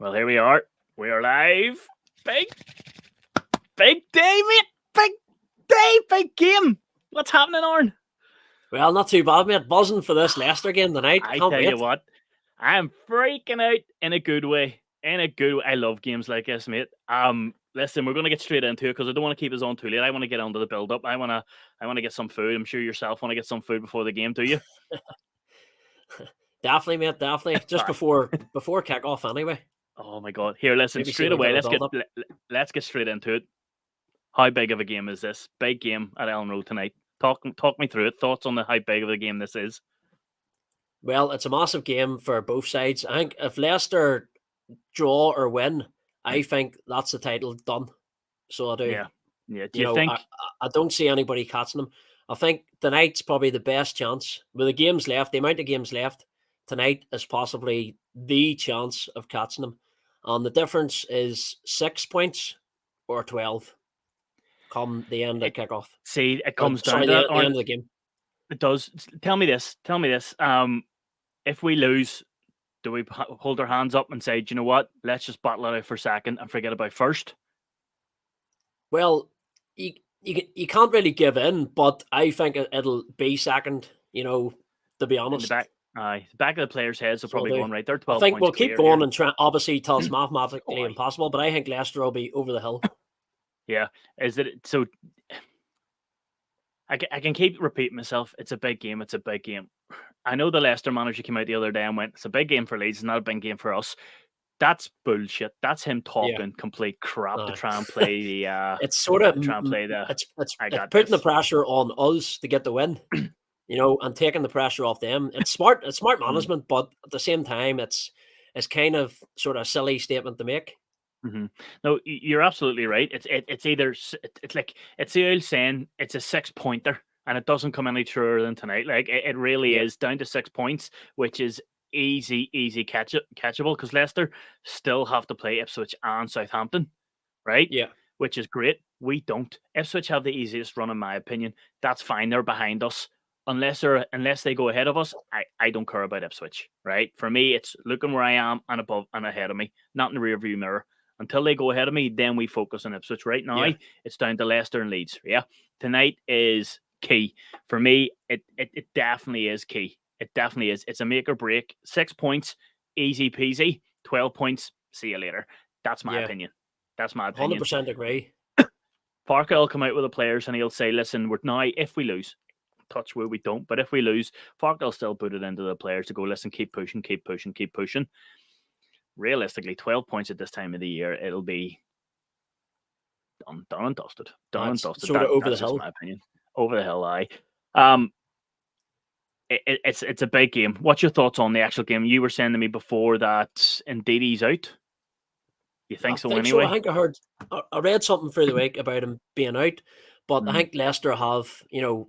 Well, here we are. We are live. Big day, mate. Big day, big game. What's happening, Aaron? Well, not too bad, mate. Buzzing for this Leicester game tonight. I Can't tell wait. you what, I'm freaking out in a good way. I love games like this, mate. Listen, we're gonna get straight into it because I don't want to keep us on too late. I want to get onto the build up. I wanna get some food. I'm sure yourself want to get some food before the game, do you? Definitely, mate. Definitely. Just before kickoff, anyway. Oh my god! Here, listen, Maybe straight away. Let's get straight into it. How big of a game is this? Big game at Ellen Road tonight. Talk me through it. Thoughts on how big of a game this is? Well, it's a massive game for both sides. I think if Leicester draw or win, I think that's the title done. So I do. Yeah. Do you think? I don't see anybody catching them. I think tonight's probably the best chance. With the games left, the amount of games left, tonight is possibly the chance of catching them. And the difference is 6 points or 12 come the end of kickoff. See, it comes down to the end of the game. It does. Tell me this. If we lose, do we hold our hands up and say, do you know what? Let's just battle it out for second and forget about first? Well, you can't really give in, but I think it'll be second, to be honest. The back of the players' heads are probably going right there. 12 I think points we'll keep going here. and try, obviously till it's mathematically impossible, but I think Leicester will be over the hill. Yeah. Is it so? I can keep repeating myself. It's a big game. It's a big game. I know the Leicester manager came out the other day and went, it's a big game for Leeds. It's not a big game for us. That's bullshit. That's him talking complete crap to try and play the. It's sort of trying to play the. It's putting the pressure on us to get the win, and taking the pressure off them. It's smart. It's smart management, but at the same time, it's kind of sort of a silly statement to make. Mm-hmm. No, you're absolutely right. It's either it's the old saying, it's a 6-pointer, and it doesn't come any truer than tonight. Like it really is down to 6 points, which is easy catchable because Leicester still have to play Ipswich and Southampton, right? Yeah, which is great. We don't. Ipswich have the easiest run, in my opinion. That's fine. They're behind us. Unless they go ahead of us, I don't care about Ipswich, right? For me, it's looking where I am and above and ahead of me, not in the rear view mirror. Until they go ahead of me, then we focus on Ipswich. Right now, it's down to Leicester and Leeds. Yeah, tonight is key for me. It definitely is key. It definitely is. It's a make or break. 6 points, easy peasy. 12 points, see you later. That's my opinion. That's my opinion. 100% agree. Parker will come out with the players and he'll say, "Listen, we're now if we lose." Touch wood, we don't. But if we lose, Parker will still put it into the players to go, "Listen, keep pushing, keep pushing, keep pushing." Realistically, 12 points at this time of the year, it'll be done and dusted. Done and dusted. Sort of over the hill. That's my opinion. Over the hill, aye. It's a big game. What's your thoughts on the actual game? You were saying to me before that indeed he's out. You think so anyway? So. I think I read something through the week about him being out, but I think Leicester have,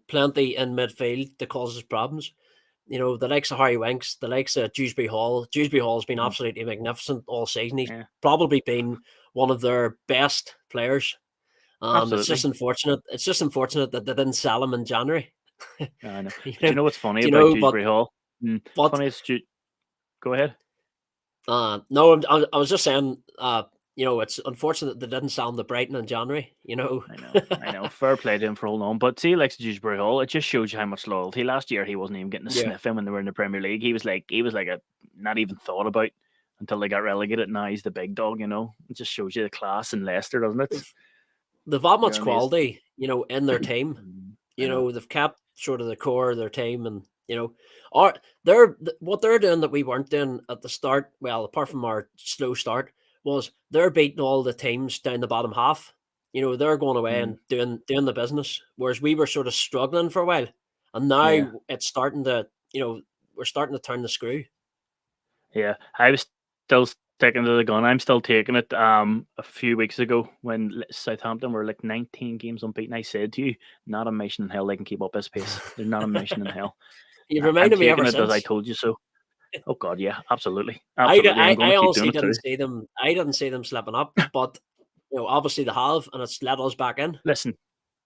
plenty in midfield that causes problems. The likes of Harry Winks, the likes of Dewsbury Hall. Dewsbury Hall has been absolutely magnificent all season. He's probably been one of their best players. It's just unfortunate. It's just unfortunate that they didn't sell him in January. I know. Do you know what's funny about Dewsbury Hall? Funny is go ahead. No, I was just saying. It's unfortunate they didn't sell him to Brighton in January. I know. Fair play to him for holding on. But see, like Dewsbury Hall, it just shows you how much loyalty. Last year, he wasn't even getting a sniff in when they were in the Premier League. He was like a not even thought about until they got relegated. Now he's the big dog. It just shows you the class in Leicester, doesn't it? They've that much quality, in their team. They've kept sort of the core of their team, and what they're doing that we weren't doing at the start. Well, apart from our slow start, was they're beating all the teams down the bottom half. They're going away and doing the business, whereas we were sort of struggling for a while, and now it's starting to, we're starting to turn the screw. Yeah, I was still sticking to the gun. I'm still taking it. A few weeks ago when Southampton were like 19 games unbeaten, I said to you, not a mission in hell they can keep up this pace. They're not a mission in hell. You reminded me ever since. As I told you so. Oh God, yeah, absolutely. I honestly didn't see them. I didn't see them slipping up, but obviously they have, and it's let us back in. Listen,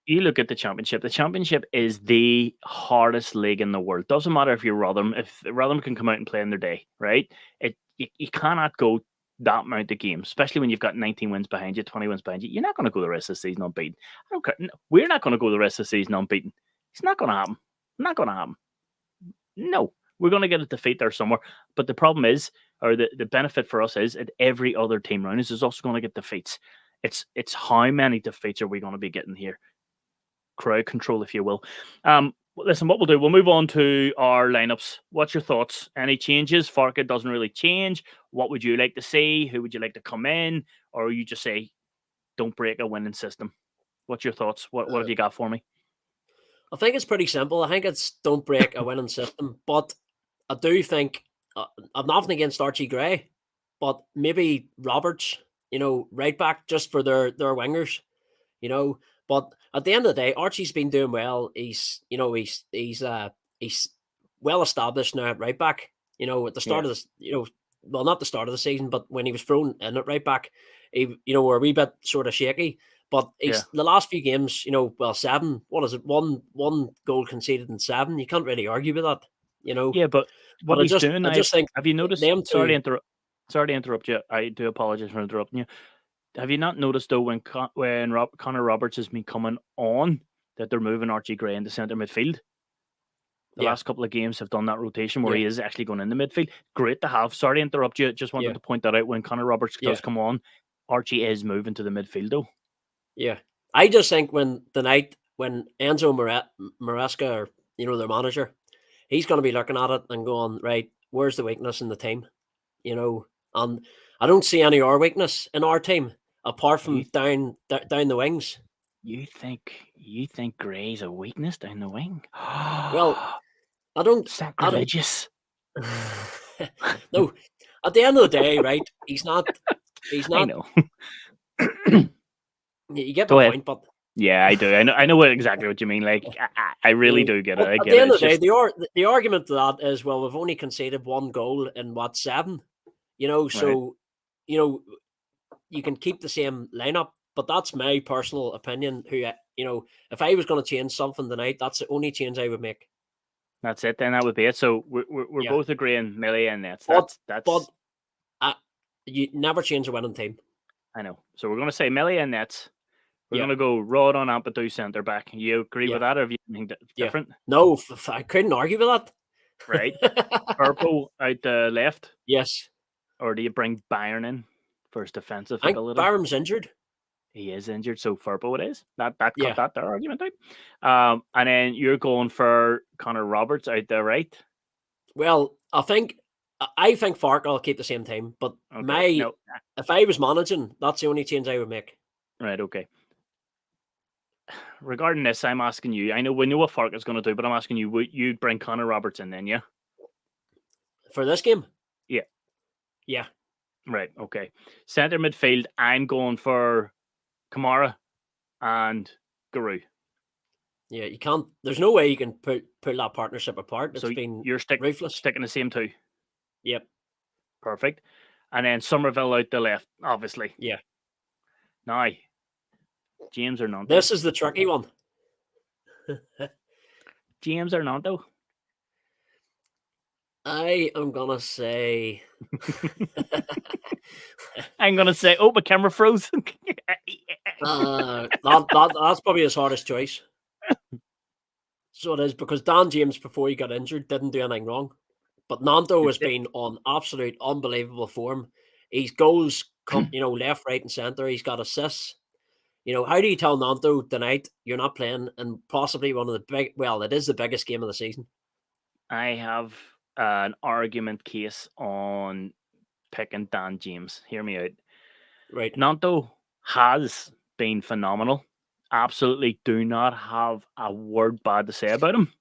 you look at the Championship. The Championship is the hardest league in the world. Doesn't matter if you're Rotherham. If Rotherham can come out and play in their day, right? You cannot go that amount of games, especially when you've got 19 wins behind you, 20 wins behind you, you're not going to go the rest of the season unbeaten. I don't care. No, we're not going to go the rest of the season unbeaten. It's not going to happen. Not going to happen. No, we're going to get a defeat there somewhere. But the problem is, or the benefit for us is, that every other team around us is also going to get defeats. It's how many defeats are we going to be getting here? Crowd control, if you will. Listen, what we'll do, we'll move on to our lineups. What's your thoughts? Any changes? Farke doesn't really change. What would you like to see? Who would you like to come in? Or you just say, don't break a winning system? What's your thoughts? What have you got for me? I think it's pretty simple. I think it's don't break a winning system. But I do think, I'm nothing against Archie Gray, but maybe Roberts, right back just for their wingers, But at the end of the day, Archie's been doing well. He's well established now at right back. At the start of this, well, not the start of the season, but when he was thrown in at right back, were a wee bit sort of shaky. But he's the last few games, 7. What is it? One goal conceded in 7. You can't really argue with that, Yeah, but what he's doing, I just think have you noticed? them two. Sorry to interrupt you. I do apologize for interrupting you. Have you not noticed though when Connor Roberts has been coming on that they're moving Archie Gray into centre midfield? The last couple of games have done that rotation where he is actually going in the midfield. Great to have. Sorry to interrupt you. Just wanted to point that out. When Connor Roberts does come on, Archie is moving to the midfield though. Yeah. I just think when Enzo Maresca, or their manager, he's going to be looking at it and going, right, where's the weakness in the team? And I don't see any our weakness in our team apart from down the wings. You think Gray's a weakness down the wing? Well, I don't. Sacrilegious. No, at the end of the day, right? He's not. I know. You get my point, but yeah, I do. I know exactly what you mean. Like, I really do get it. I get at the end it. of the day, the argument to that is, well, we've only conceded 1 goal in 7. So you can keep the same lineup, but that's my personal opinion. Who if I was going to change something tonight, that's the only change I would make. That's it. Then that would be it. So we're both agreeing, Millie and Nets. That's. But you never change a winning team. I know. So we're going to say Millie and Nets. We're going to go Rod on Ampadu centre back. You agree with that, or have you anything different? No, I couldn't argue with that. Right. Purple out the left. Yes. Or do you bring Bayern in for his defensive ability? Bayern's injured. He is injured, so Furbo it is. That cut that their argument out. And then you're going for Connor Roberts out there, right? Well, I think Farke will keep the same team, but if I was managing, that's the only change I would make. Right, okay. Regarding this, I'm asking you, we know what Farke is going to do, but I'm asking you, would you bring Connor Roberts in then, yeah? For this game? Yeah. Yeah. Right, okay. Centre midfield, I'm going for Kamara and Guru. Yeah, you can't. There's no way you can pull that partnership apart. It's been you're ruthless. Sticking the same two. Yep. Perfect. And then Somerville out the left, obviously. Yeah. Now, James or Nanto. This is the tricky one. James or Nanto. I am gonna say. I'm gonna say. Oh, my camera froze. That's probably his hardest choice. So it is, because Dan James, before he got injured, didn't do anything wrong, but Nanto has been on absolute unbelievable form. He's goals come, left, right, and centre. He's got assists. How do you tell Nanto tonight you're not playing and possibly one of the big? Well, it is the biggest game of the season. I have an argument case on picking Dan James. Hear me out. Right. Nanto has been phenomenal. Absolutely do not have a word bad to say about him.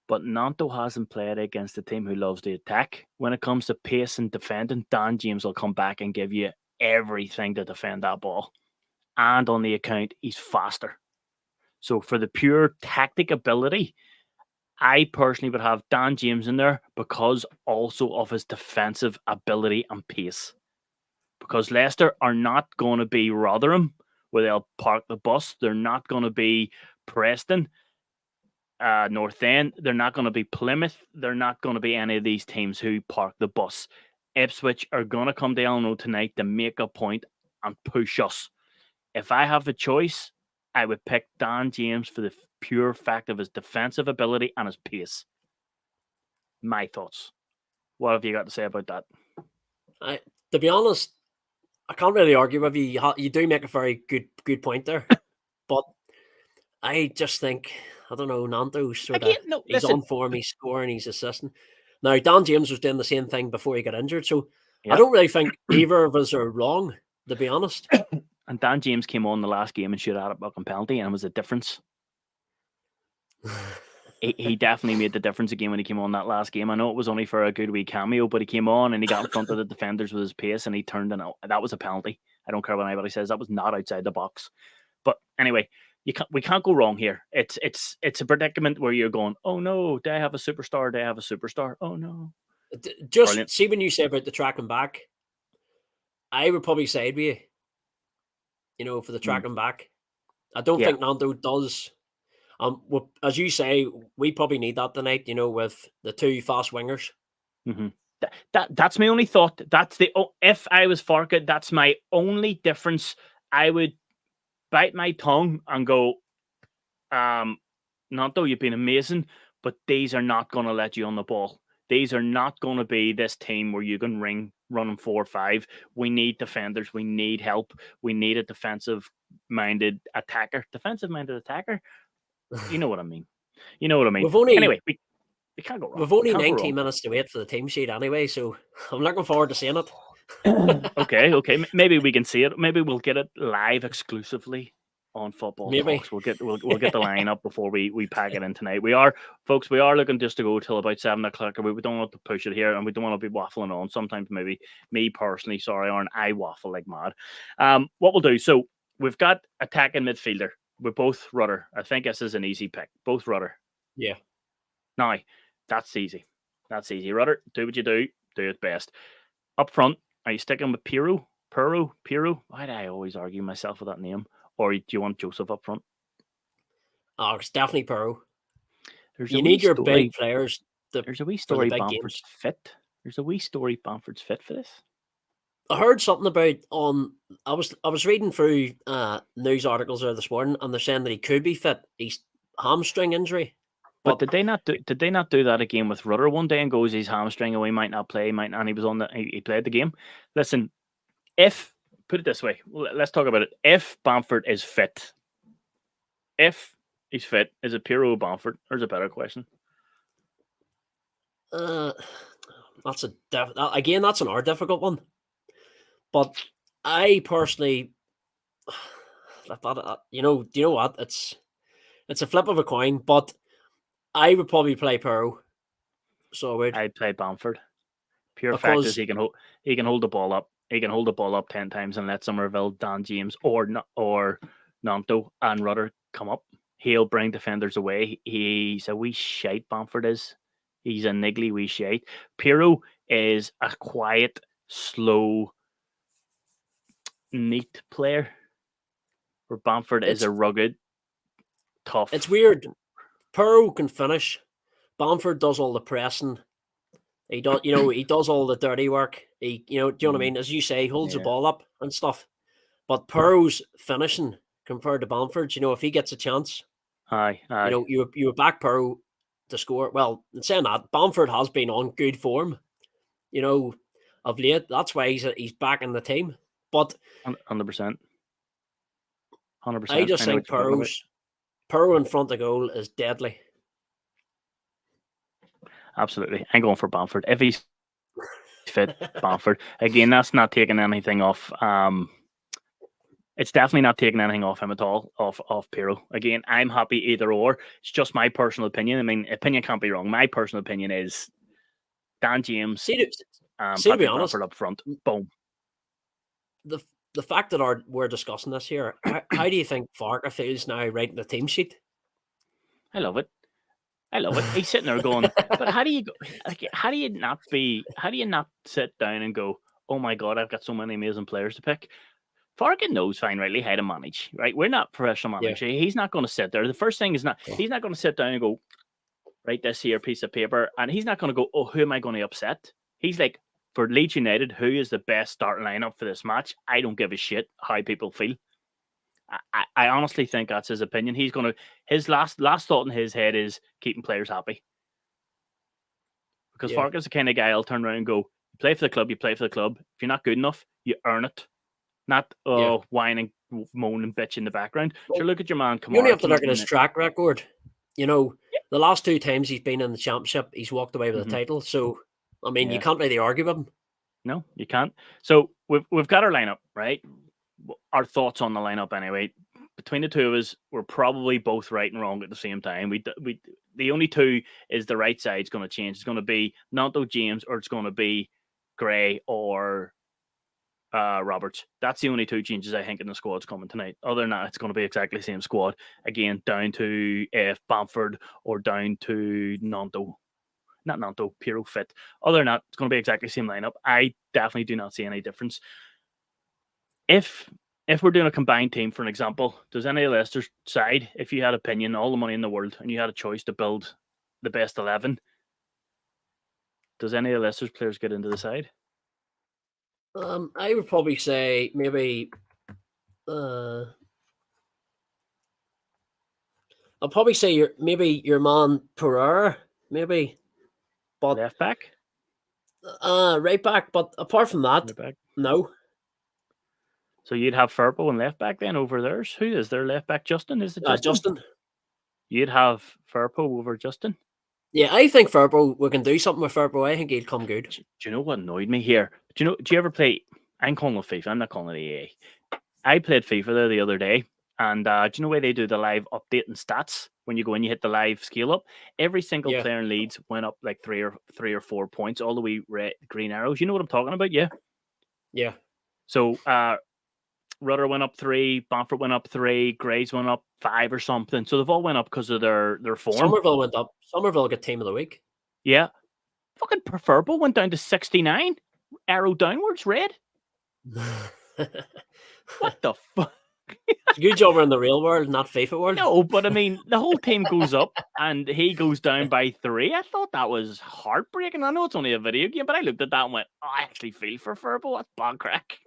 But Nanto hasn't played against a team who loves to attack. When it comes to pace and defending, Dan James will come back and give you everything to defend that ball. And on the account, he's faster. So for the pure tactic ability, I personally would have Dan James in there because also of his defensive ability and pace. Because Leicester are not going to be Rotherham, where they'll park the bus. They're not going to be Preston, North End. They're not going to be Plymouth. They're not going to be any of these teams who park the bus. Ipswich are going to come to Elland Road tonight to make a point and push us. If I have a choice, I would pick Dan James for the pure fact of his defensive ability and his pace. My thoughts. What have you got to say about that? To be honest, I can't really argue with you. You do make a very good point there. But I just think, I don't know, Nando's he's on form, he's scoring, he's assisting. Now, Dan James was doing the same thing before he got injured, so I don't really think either of us are wrong, to be honest. And Dan James came on the last game and shoot out a fucking penalty, and it was a difference. he definitely made the difference again when he came on that last game. I know it was only for a good wee cameo, but he came on and he got in front of the defenders with his pace, and he turned and out. That was a penalty. I don't care what anybody says. That was not outside the box. But anyway, we can't go wrong here. It's a predicament where you're going, oh no, do I have a superstar? Do I have a superstar? Oh no. Just brilliant. See, when you say about the tracking back, I would probably side with you, for the tracking back. I don't think Nando does. As you say, we probably need that tonight, with the two fast wingers. Mm-hmm. That's my only thought. If I was Farke, that's my only difference. I would bite my tongue and go, Nanto, you've been amazing, but these are not going to let you on the ball. These are not going to be this team where you can run 4-5. We need defenders. We need help. We need a defensive-minded attacker. Defensive-minded attacker? You know what I mean. Anyway, we can't go wrong. We've only 19 minutes to wait for the team sheet anyway, so I'm looking forward to seeing it. Okay. Maybe we can see it. Maybe we'll get it live exclusively on Football Talks. We'll get the line up before we pack it in tonight. We are looking just to go till about 7:00. We don't want to push it here, and we don't want to be waffling on. Sometimes maybe me personally, sorry, Aaron, I waffle like mad. What we'll do, so we've got attacking midfielder. We're both Rudder. I think this is an easy pick. Both Rudder. Yeah. Now, that's easy. Rudder, do what you do. Do it best. Up front, are you sticking with Piru? Why do I always argue myself with that name? Or do you want Joseph up front? Oh, it's definitely Piru. You need your big players. There's a wee story Bamford's fit. There's a wee story Bamford's fit for this. I heard something about I was reading through news articles there this morning, and they're saying that he could be fit. He's hamstring injury. But did they not do that again with Rudder one day and goes his hamstring away, might not play, and he was he played the game. Listen, put it this way, let's talk about it. If Bamford is fit, is it Piero Bamford? There's a better question. That's that's another difficult one. But I personally, I thought, do you know what? It's a flip of a coin, but I would probably play Piero. So I'd play Bamford. Pure fact is he can hold the ball up. He can hold the ball up 10 times and let Somerville, Dan James, or Nanto and Rudder come up. He'll bring defenders away. He's a wee shite, Bamford is. He's a niggly wee shite. Piero is a quiet, slow, neat player. Where Bamford is a rugged, tough. It's weird. Piero can finish. Bamford does all the pressing. He does, he does all the dirty work. Do you know what I mean? As you say, he holds the ball up and stuff. But Piero's finishing compared to Bamford's, if he gets a chance. Aye. You would back Piero to score. Well, in saying that, Bamford has been on good form, of late. That's why he's back in the team. But 100%. I just think Piero in front of goal is deadly. Absolutely. I'm going for Bamford. If he's fit, Bamford. Again, that's not taking anything off. It's definitely not taking anything off him at all, off Piero. Again, I'm happy either or. It's just my personal opinion. I mean, opinion can't be wrong. My personal opinion is Dan James to be honest, Bamford up front. Boom. The fact that we're discussing this here, how do you think Farke feels now writing the team sheet? I love it. He's sitting there going, but how do you go? How do you not sit down and go, oh my God, I've got so many amazing players to pick? Farke knows fine rightly how to manage, right? We're not professional managers. Yeah. He's not going to sit there. The first thing is he's not going to sit down and go, write this here piece of paper. And he's not going to go, oh, who am I going to upset? He's like, for Leeds United, who is the best starting lineup for this match? I don't give a shit how people feel. I honestly think that's his opinion. He's gonna his last thought in his head is keeping players happy. Because Farke's the kind of guy I'll turn around and go, you play for the club, you play for the club. If you're not good enough, you earn it. Not whining, moan and bitch in the background. Well, sure, look at your man Kamara. You only have to look at his track record. You know, the last 2 times he's been in the championship, he's walked away with a title. So, I mean, you can't really argue with him. No, you can't. So we've got our lineup, right? Our thoughts on the lineup anyway. Between the two of us, we're probably both right and wrong at the same time. We the only two is the right side's going to change. It's going to be Nanto James, or it's going to be Gray or Roberts. That's the only 2 changes I think in the squad's coming tonight. Other than that, it's going to be exactly the same squad again, down to Bamford or down to Nanto. Not Nanto, Piro fit. Other than that, it's going to be exactly the same lineup. I definitely do not see any difference. If we're doing a combined team, for an example, does any of Leicester's side, if you had opinion, all the money in the world, and you had a choice to build the best 11, does any of Leicester's players get into the side? I would probably say maybe. I'll probably say your man Pereira, maybe. But left back? Right back. But apart from that, no. So you'd have Firpo and left back then over theirs. Who is their left back? Justin? Is it Justin? Justin. You'd have Firpo over Justin? Yeah, I think Firpo, we can do something with Firpo. I think he'd come good. Do you know what annoyed me here? Do you ever play? I'm calling it FIFA. I'm not calling it EA. I played FIFA there the other day, and do you know where they do the live update and stats? When you go in, you hit the live scale up. Every single player in Leeds went up like 3 or 4 points, all the way red, green arrows. You know what I'm talking about? Yeah. Yeah. So Rudder went up 3, Bamford went up 3, Grays went up 5 or something. So they've all went up because of their form. Somerville went up. Somerville got team of the week. Yeah. Fucking Preferable went down to 69. Arrow downwards, red. What the fuck? It's a good job we're in the real world, not FIFA world. No, but I mean, the whole team goes up and he goes down by 3. I thought that was heartbreaking. I know it's only a video game, but I looked at that and went, I actually feel for Firpo. That's bad crack.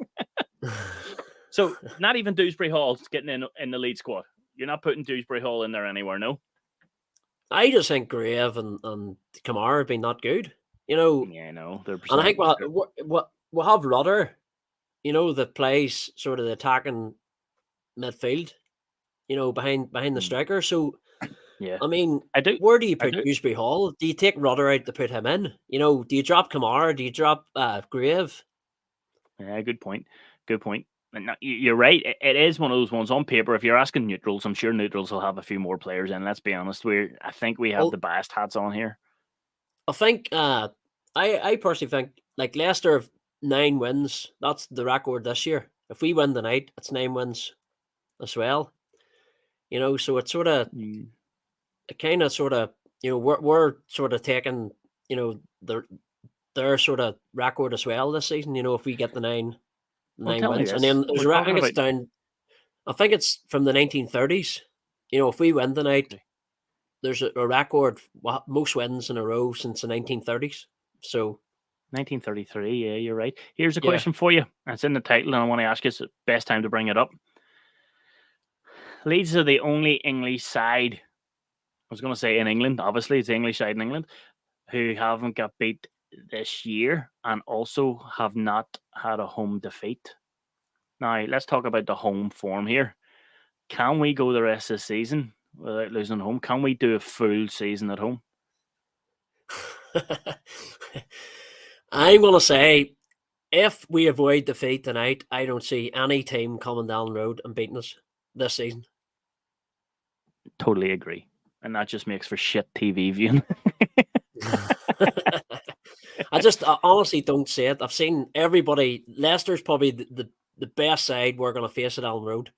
So, not even Dewsbury Hall's getting in the lead squad. You're not putting Dewsbury Hall in there anywhere, no? I just think Grave and Kamara have been not good. You know. Yeah, I know. And I think we'll have Rudder, that plays sort of the attacking midfield, behind the striker. So, yeah, I mean, I do. Where do you put Dewsbury Hall? Do you take Rudder out to put him in? Do you drop Kamara? Do you drop Grave? Yeah, good point. Good point. You're right. It is one of those ones on paper. If you're asking neutrals, I'm sure neutrals will have a few more players in. Let's be honest. I think we have the biased hats on here. I think I personally think like Leicester have 9 wins. That's the record this year. If we win tonight, it's 9 wins as well. So it's sort of it kind of sort of we're sort of taking their sort of record as well this season. If we get the 9 wins, and then I think it's down. I think it's from the 1930s. If we win tonight, there's a record most wins in a row since the 1930s. So 1933. Yeah, you're right. Here's a question for you. It's in the title, and I want to ask you. It's the best time to bring it up. Leeds are the only English side. I was going to say in England. Obviously, it's the English side in England who haven't got beat this year and also have not had a home defeat. Now, let's talk about the home form here. Can we go the rest of the season without losing at home? Can we do a full season at home? I'm going to say, if we avoid defeat tonight, I don't see any team coming down the road and beating us this season. Totally agree. And that just makes for shit TV viewing. I honestly don't see it. I've seen everybody. Leicester's probably the best side we're going to face at Allen Road.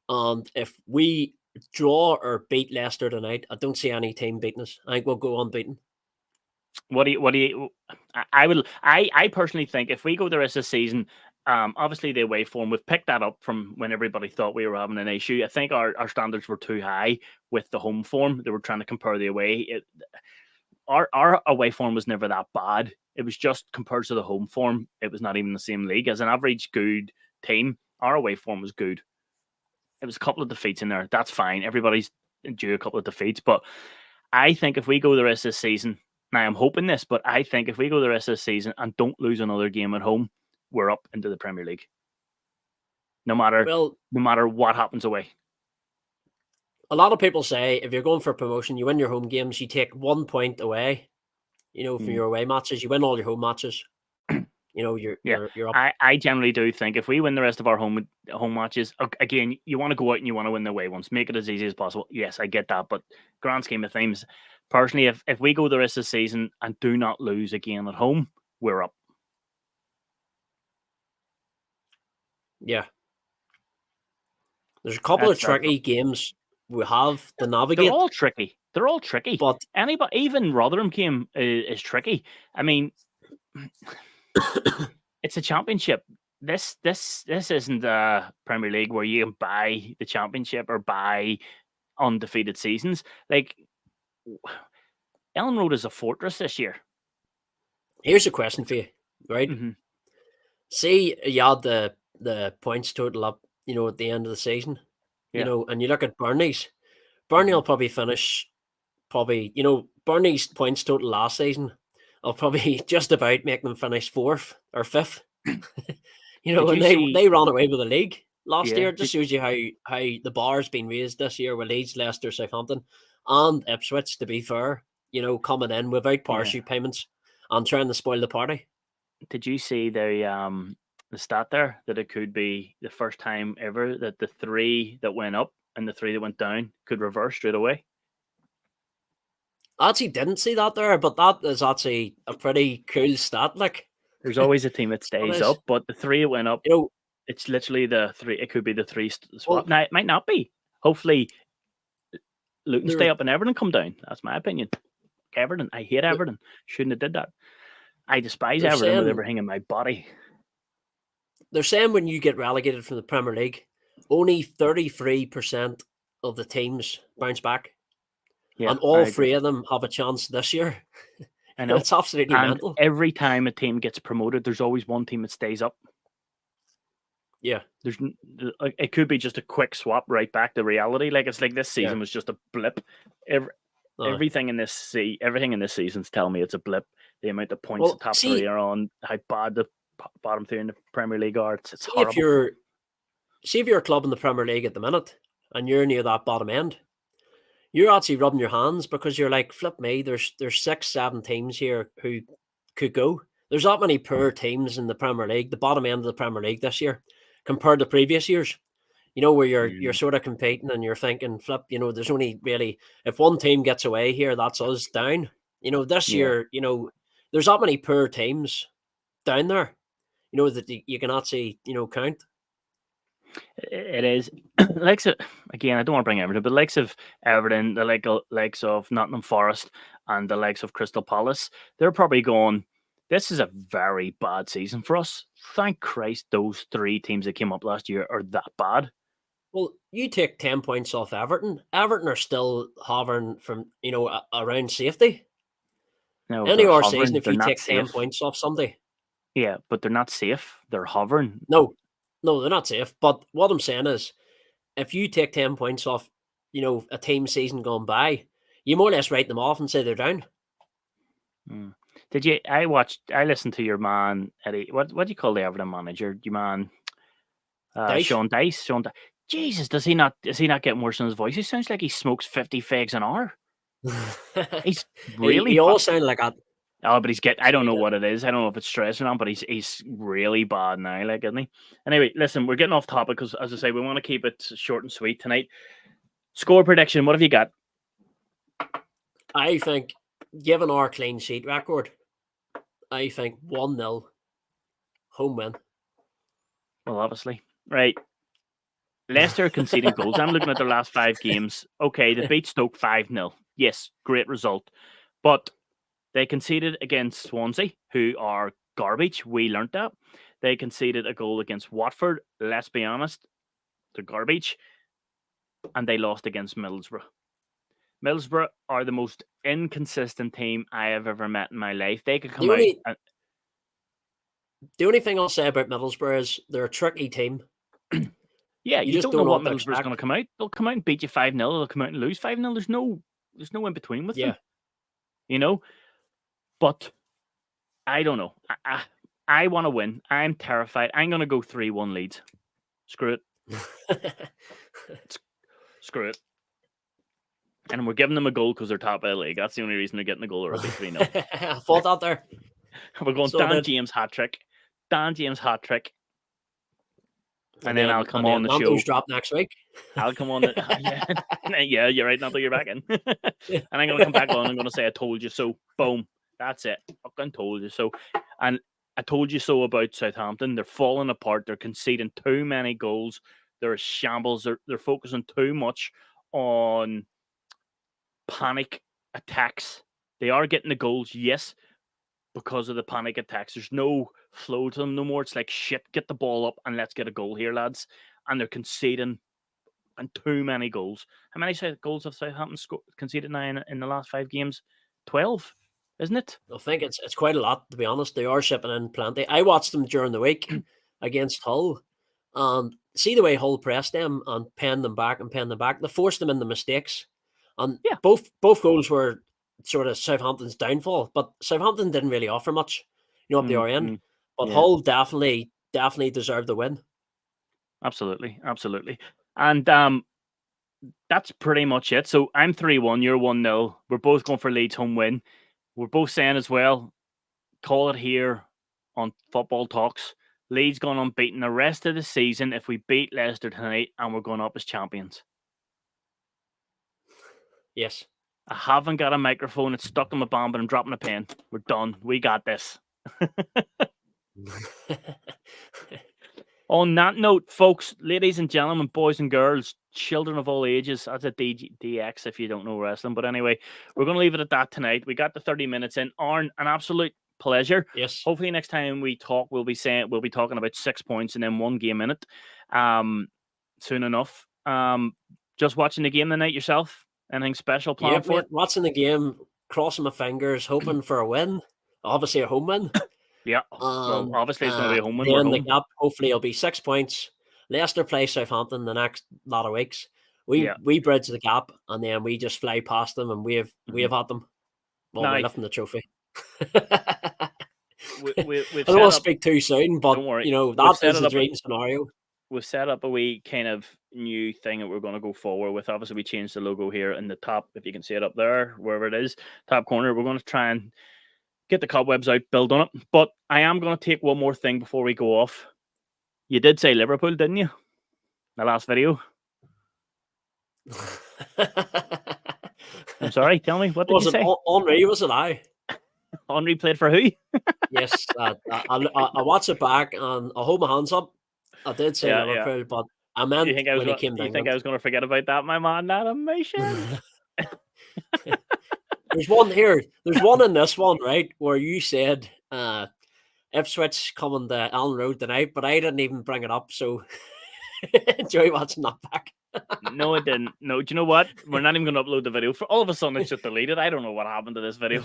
And if we draw or beat Leicester tonight, I don't see any team beating us. I think we'll go unbeaten. I personally think if we go the rest of the season, obviously the away form, we've picked that up from when everybody thought we were having an issue. I think our standards were too high with the home form. They were trying to compare the away. our away form was never that bad. It was just compared to the home form, it was not even the same league. As an average good team, our away form was good. It was a couple of defeats in there. That's fine. Everybody's due a couple of defeats. But I think if we go the rest of the season, now I'm hoping this, but I think if we go the rest of the season and don't lose another game at home, we're up into the Premier League. No matter what happens away. A lot of people say if you're going for promotion, you win your home games, you take 1 point away, from your away matches, you win all your home matches. You're up. I generally do think if we win the rest of our home matches, again, you want to go out and you want to win the away ones, make it as easy as possible. Yes, I get that, but grand scheme of things, personally, if we go the rest of the season and do not lose again at home, we're up. Yeah. There's a couple of tricky games we have to navigate. They're all tricky. But anybody, even Rotherham game is tricky. I mean, it's a championship. This isn't a Premier League where you can buy the championship or buy undefeated seasons. Like, Ellen Road is a fortress this year. Here's a question for you, right? Mm-hmm. See, you had the points total up, at the end of the season, and you look at Burnley's. Burnley will probably finish, Burnley's points total last season will probably just about make them finish 4th or 5th. And they ran away with the league last year. It just shows you how the bar's been raised this year with Leeds, Leicester, Southampton, and Ipswich, to be fair, coming in without parachute payments and trying to spoil the party. Did you see the stat there that it could be the first time ever that the 3 that went up and the 3 that went down could reverse straight away? I actually didn't see that there, but that is actually a pretty cool stat. Like, there's always a team that stays up, but the 3 that went up, it's literally the 3. It could be the 3 swap. Well, now it might not be. Hopefully, Luton stay up and Everton come down. That's my opinion. Everton, I hate Everton. Shouldn't have did that. I despise Everton with everything in my body. They're saying when you get relegated from the Premier League, only 33% of the teams bounce back. Yeah, and all 3 of them have a chance this year. I know. It's absolutely mental. Every time a team gets promoted, there's always one team that stays up. Yeah. It could be just a quick swap right back to reality. Like, it's like this season was just a blip. Everything in this season's telling me it's a blip. The amount of points the top 3 are on, how bad the bottom 3 in the Premier League are. It's horrible. If you're a club in the Premier League at the minute and you're near that bottom end, you're actually rubbing your hands because you're like, flip me, there's 6-7 teams here who could go. There's that many poor teams in the Premier League, the bottom end of the Premier League this year, compared to previous years. Where you're sort of competing and you're thinking, flip, there's only really, if one team gets away here, that's us down. This year, there's that many poor teams down there, that you can actually, count. It is. Again, I don't want to bring Everton, but likes of Everton, the likes of Nottingham Forest, and the likes of Crystal Palace, they're probably going, this is a very bad season for us. Thank Christ those 3 teams that came up last year are that bad. Well, you take 10 points off Everton. Everton are still hovering from, around safety. No, any other season, if you take 10 points off somebody. Yeah, but they're not safe. They're hovering. No, they're not safe. But what I'm saying is, if you take 10 points off, a team season gone by, you more or less write them off and say they're down. Did you? I listened to your man, Eddie. What do you call the Everton manager? Your man, Sean Dyche. Sean Dyche. Jesus, does he not get worse in his voice? He sounds like he smokes 50 fags an hour. He's really. He all sound like that. Oh, but I don't know what it is. I don't know if it's stress or not, but he's really bad now, like, isn't he? Anyway, listen, we're getting off topic because, as I say, we want to keep it short and sweet tonight. Score prediction, what have you got? I think, given our clean sheet record, I think 1-0 home win. Well, obviously. Right. Leicester conceding goals. I'm looking at their last 5 games. Okay, they beat Stoke 5-0. Yes, great result. But they conceded against Swansea, who are garbage. We learnt that. They conceded a goal against Watford. Let's be honest, they're garbage. And they lost against Middlesbrough. Middlesbrough are the most inconsistent team I have ever met in my life. They could come The out. only the only thing I'll say about Middlesbrough is they're a tricky team. Yeah, You you just don't know don't know what what to Middlesbrough's going to expect. come out. They'll come out and beat you 5-0. They'll come out and lose 5-0. There's no in between with Yeah. them, you know. But I don't know. I want to win. I'm terrified. I'm going to go 3-1 Leeds. Screw it. Screw it. And we're giving them a goal because they're top of the league. That's the only reason they're getting the goal, or it'll be 3-0. I thought that there. We're going So Dan did. James hat trick. Dan James hat trick. And then I'll come and on then the show. Nando's drop next week. I'll come on. Yeah, you're right. Nando, you're back in. And I'm going to come back on. I'm going to say, I told you so. Boom. That's it. Fucking told you so. And I told you so about Southampton. They're falling apart. They're conceding too many goals. They're a shambles. They're focusing too much on panic attacks. They are getting the goals, yes, because of the panic attacks. There's no flow to them no more. It's like, shit, get the ball up and let's get a goal here, lads. And they're conceding and too many goals. How many goals have Southampton conceded now in the last 5 games? 12, isn't it? I think it's quite a lot, to be honest. They are shipping in plenty. I watched them during the week against Hull, and see the way Hull pressed them and penned them back. They forced them into mistakes, and Yeah. both goals were sort of Southampton's downfall. But Southampton didn't really offer much, up the other end. But yeah. Hull definitely deserved the win. Absolutely. And that's pretty much it. So I'm 3-1, you're 1-0. We're both going for Leeds home win. We're both saying as well, call it here on Football Talks. Leeds going unbeaten the rest of the season if we beat Leicester tonight, and we're going up as champions. Yes. I haven't got a microphone. It's stuck in my bomb, but I'm dropping a pen. We're done. We got this. On that note, folks, ladies and gentlemen, boys and girls, children of all ages, that's a DX if you don't know wrestling. But anyway, we're going to leave it at that tonight. We got the 30 minutes in. Arn, an absolute pleasure. Yes. Hopefully next time we talk, we'll be talking about 6 points and then 1 game in it. Soon enough. Just watching the game tonight yourself? Anything special planned for it? Watching the game, crossing my fingers, hoping for a win. Obviously a home win. Yeah. Well, obviously it's going to be a home win. We're home. The gap, hopefully it'll be 6 points. Leicester play Southampton the next lot of weeks. We bridge the gap and then we just fly past them and we have at them. Well, we're lifting the trophy. I don't want to speak too soon, but that is the dream scenario. We've set up a wee kind of new thing that we're going to go forward with. Obviously, we changed the logo here in the top, if you can see it up there, wherever it is, top corner. We're going to try and get the cobwebs out, build on it. But I am going to take one more thing before we go off. You did say Liverpool, didn't you? The last video. I'm sorry, tell me, what did you say? Henry, was it I? Henry played for who? Yes, I watched it back and I hold my hands up. I did say Liverpool, but I meant when he came down. You think I was going to forget about that, my man? Not a mission. There's one here. There's one in this one, right, where you said Ipswich coming to Allen Road tonight, but I didn't even bring it up, so enjoy watching that back. No, it didn't. No, do you know what? We're not even going to upload the video. For all of a sudden, it's just deleted. I don't know what happened to this video.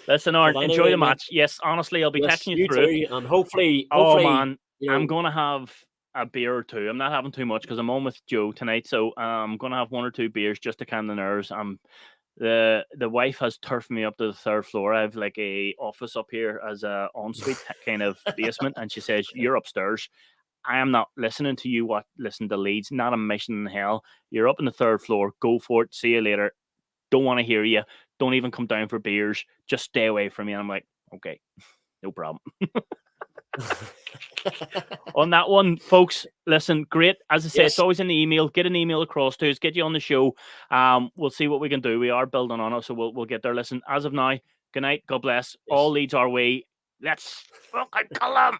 Listen, Arn, enjoy the match. Yes, honestly, I'll be texting you through it. And hopefully, oh man, I'm going to have a beer or two. I'm not having too much because I'm on with Joe tonight, so I'm going to have 1 or 2 beers just to calm the nerves. The wife has turfed me up to the 3rd floor. I have like a office up here as a ensuite kind of basement, and she says, "You're upstairs. I am not listening to you. Listen to Leeds. Not a mission in hell. You're up in the 3rd floor. Go for it. See you later. Don't want to hear you. Don't even come down for beers. Just stay away from me." And I'm like, okay, no problem. On that one, folks, listen, great. As I say, it's always in the email. Get an email across to us. Get you on the show. We'll see what we can do. We are building on it, so we'll get there. Listen, as of now, good night. God bless. All Leads our way. Let's fucking kill them.